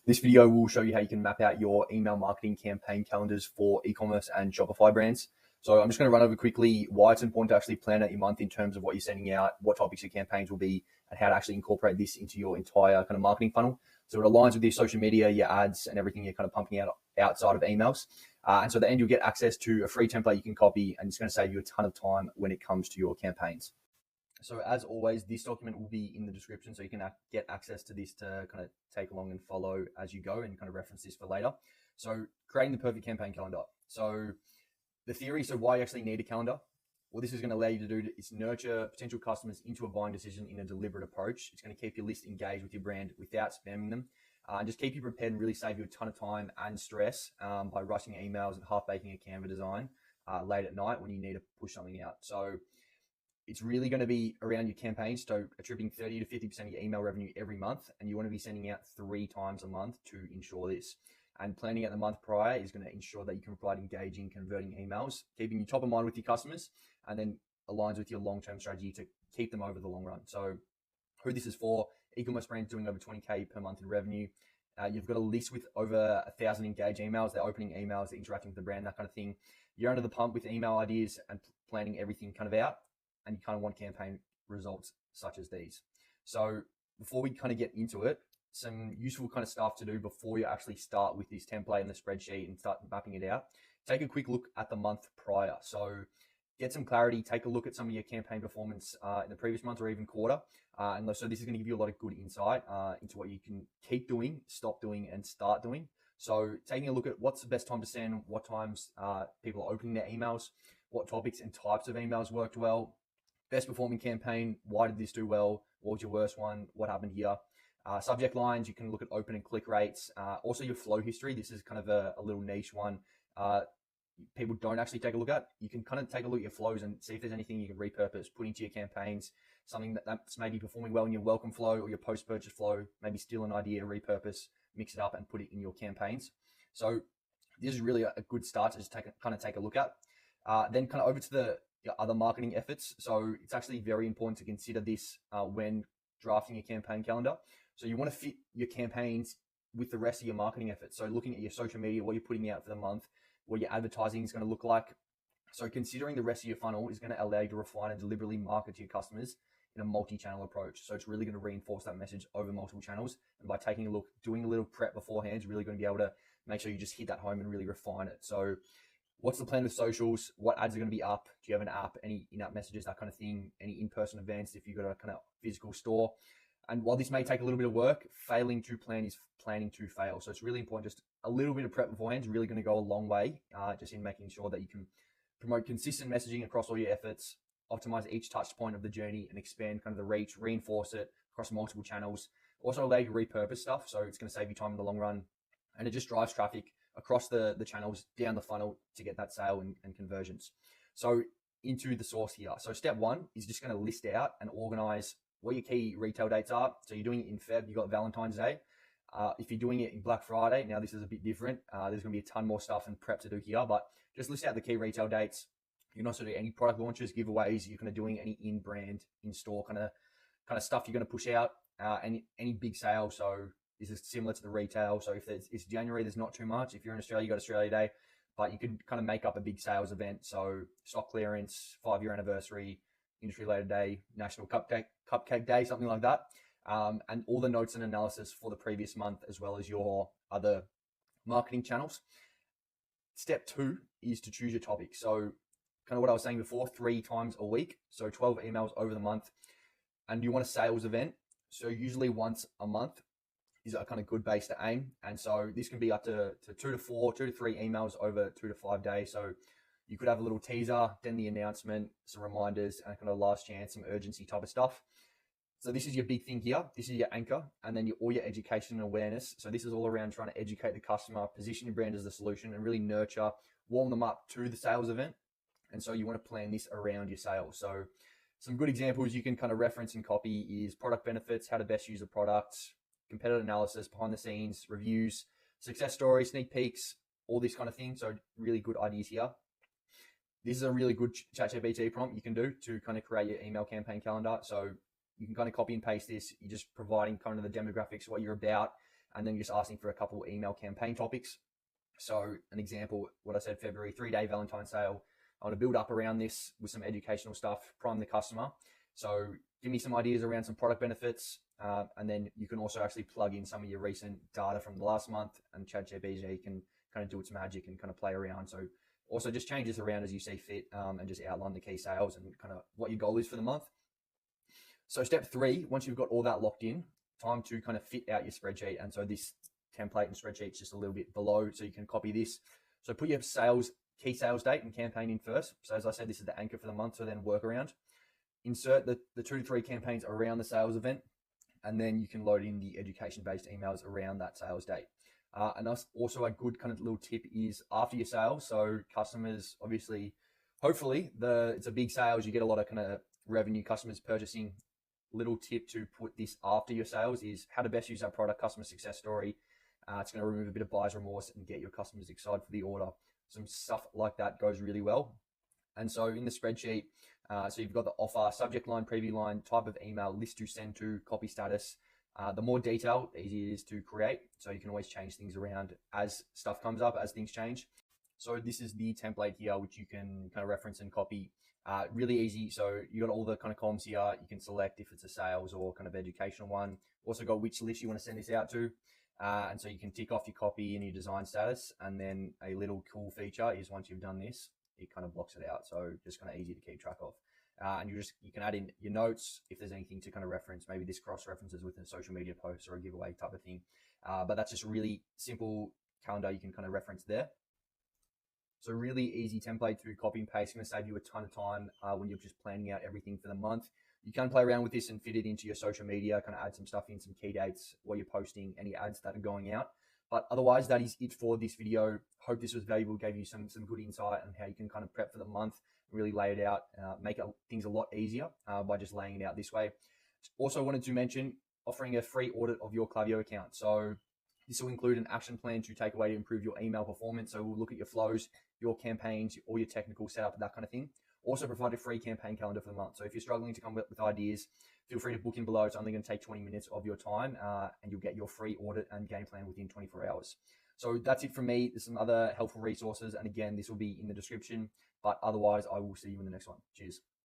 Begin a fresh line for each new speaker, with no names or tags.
This video will show you how you can map out your email marketing campaign calendars for e-commerce and Shopify brands. So I'm just going to run over quickly why it's important to actually plan out your month in terms of what you're sending out, what topics your campaigns will be, and how to actually incorporate this into your entire kind of marketing funnel. So it aligns with your social media, your ads, and everything you're kind of pumping out outside of emails. And so at the end, you'll get access to a free template you can copy, and it's going to save you a ton of time when it comes to your campaigns. So as always, this document will be in the description, so you can get access to this to kind of take along and follow as you go and kind of reference this for later. So creating the perfect campaign calendar. So the theory, so why you actually need a calendar? What this is going to allow you to do is nurture potential customers into a buying decision in a deliberate approach. It's going to keep your list engaged with your brand without spamming them, and just keep you prepared and really save you a ton of time and stress by rushing emails and half-baking a Canva design late at night when you need to push something out. So it's really going to be around your campaigns, so attributing 30 to 50% of your email revenue every month, and you want to be sending out 3 times a month to ensure this. And planning out the month prior is going to ensure that you can provide engaging, converting emails, keeping you top of mind with your customers, and then aligns with your long-term strategy to keep them over the long run. So who this is for, e-commerce brands doing over 20K per month in revenue. You've got a list with over 1,000 engaged emails. They're opening emails, they're interacting with the brand, that kind of thing. You're under the pump with email ideas and planning everything kind of out, and you kind of want campaign results such as these. So before we kind of get into it, some useful kind of stuff to do before you actually start with this template and the spreadsheet and start mapping it out. Take a quick look at the month prior. So get some clarity, take a look at some of your campaign performance in the previous month or even quarter. And so this is going to give you a lot of good insight into what you can keep doing, stop doing, and start doing. So taking a look at what's the best time to send, what times people are opening their emails, what topics and types of emails worked well, best performing campaign, why did this do well, what was your worst one, what happened here. Subject lines, you can look at open and click rates. Also your flow history, this is kind of a little niche one. People don't actually take a look at. You can kind of take a look at your flows and see if there's anything you can repurpose, put into your campaigns, something that's maybe performing well in your welcome flow or your post-purchase flow, maybe steal an idea, repurpose, mix it up and put it in your campaigns. So this is really a good start to just take a look at. Then kind of over to the other marketing efforts. So it's actually very important to consider this when drafting your campaign calendar. So you want to fit your campaigns with the rest of your marketing efforts. So looking at your social media, what you're putting out for the month, what your advertising is going to look like. So considering the rest of your funnel is going to allow you to refine and deliberately market to your customers in a multi-channel approach. So it's really going to reinforce that message over multiple channels. And by taking a look, doing a little prep beforehand, is really going to be able to make sure you just hit that home and really refine it. So what's the plan with socials? What ads are going to be up? Do you have an app? Any in-app messages, that kind of thing? Any in-person events if you've got a kind of physical store? And while this may take a little bit of work, failing to plan is planning to fail. So it's really important. Just a little bit of prep beforehand is really going to go a long way just in making sure that you can promote consistent messaging across all your efforts, optimize each touch point of the journey and expand kind of the reach, reinforce it across multiple channels. Also allow you to repurpose stuff. So it's going to save you time in the long run. And it just drives traffic across the channels down the funnel to get that sale and conversions. So into the source here. So step 1 is just going to list out and organize what your key retail dates are. So you're doing it in Feb, you've got Valentine's Day. If you're doing it in Black Friday, now this is a bit different. There's going to be a ton more stuff and prep to do here, but just list out the key retail dates. You're not doing any product launches, giveaways. You're kind of doing any in-brand, in-store kind of stuff you're going to push out, any big sale. So this is similar to the retail. So if it's January, there's not too much. If you're in Australia, you got Australia Day, but you could kind of make up a big sales event. So stock clearance, 5-year anniversary, industry related day, national cupcake day, something like that. And all the notes and analysis for the previous month, as well as your other marketing channels. Step 2 is to choose your topic. So kind of what I was saying before, 3 times a week. So 12 emails over the month. And you want a sales event. So usually once a month is a kind of good base to aim. And so this can be up to 2 to 3 emails over 2 to 5 days. So you could have a little teaser, then the announcement, some reminders, and kind of last chance, some urgency type of stuff. So this is your big thing here. This is your anchor, and then all your education and awareness. So this is all around trying to educate the customer, position your brand as the solution, and really nurture, warm them up to the sales event. And so you want to plan this around your sales. So some good examples you can kind of reference and copy is product benefits, how to best use the product, competitor analysis, behind the scenes, reviews, success stories, sneak peeks, all this kind of thing. So really good ideas here. This is a really good ChatGPT prompt you can do to kind of create your email campaign calendar. So you can kind of copy and paste this. You're just providing kind of the demographics, what you're about, and then you're just asking for a couple of email campaign topics. So an example, what I said, February 3-day Valentine sale. I want to build up around this with some educational stuff, prime the customer. So give me some ideas around some product benefits. And then you can also actually plug in some of your recent data from the last month, and ChatGPT can kind of do its magic and kind of play around. So also just change this around as you see fit, and just outline the key sales and kind of what your goal is for the month. So step 3, once you've got all that locked in, time to kind of fit out your spreadsheet. And so this template and spreadsheet's just a little bit below, so you can copy this. So put your key sales date and campaign in first. So as I said, this is the anchor for the month, so then work around. Insert the 2 to 3 campaigns around the sales event, and then you can load in the education-based emails around that sales date. And also a good kind of little tip is after your sales. So customers, obviously, hopefully, it's a big sales. You get a lot of kind of revenue, customers purchasing. Little tip to put this after your sales is how to best use our product, customer success story. It's going to remove a bit of buyer's remorse and get your customers excited for the order. Some stuff like that goes really well. And so in the spreadsheet, so you've got the offer, subject line, preview line, type of email, list to send to, copy status. The more detail, the easier it is to create. So you can always change things around as stuff comes up, as things change. So this is the template here, which you can kind of reference and copy. Really easy. So you got all the kind of columns here. You can select if it's a sales or kind of educational one. Also got which list you want to send this out to. And so you can tick off your copy and your design status. And then a little cool feature is once you've done this, it kind of blocks it out. So just kind of easy to keep track of. And you can add in your notes if there's anything to kind of reference. Maybe this cross references with a social media post or a giveaway type of thing. But that's just a really simple calendar you can kind of reference there. So really easy template to copy and paste. It's going to save you a ton of time when you're just planning out everything for the month. You can play around with this and fit it into your social media, kind of add some stuff in, some key dates, what you're posting, any ads that are going out. But otherwise, that is it for this video. Hope this was valuable, gave you some good insight on how you can kind of prep for the month, really lay it out, make things a lot easier by just laying it out this way. Also wanted to mention offering a free audit of your Klaviyo account. So this will include an action plan to take away to improve your email performance. So we'll look at your flows, your campaigns, all your technical setup, that kind of thing. Also provide a free campaign calendar for the month. So if you're struggling to come up with ideas, feel free to book in below. It's only going to take 20 minutes of your time, and you'll get your free audit and game plan within 24 hours. So that's it from me. There's some other helpful resources. And again, this will be in the description, but otherwise I will see you in the next one. Cheers.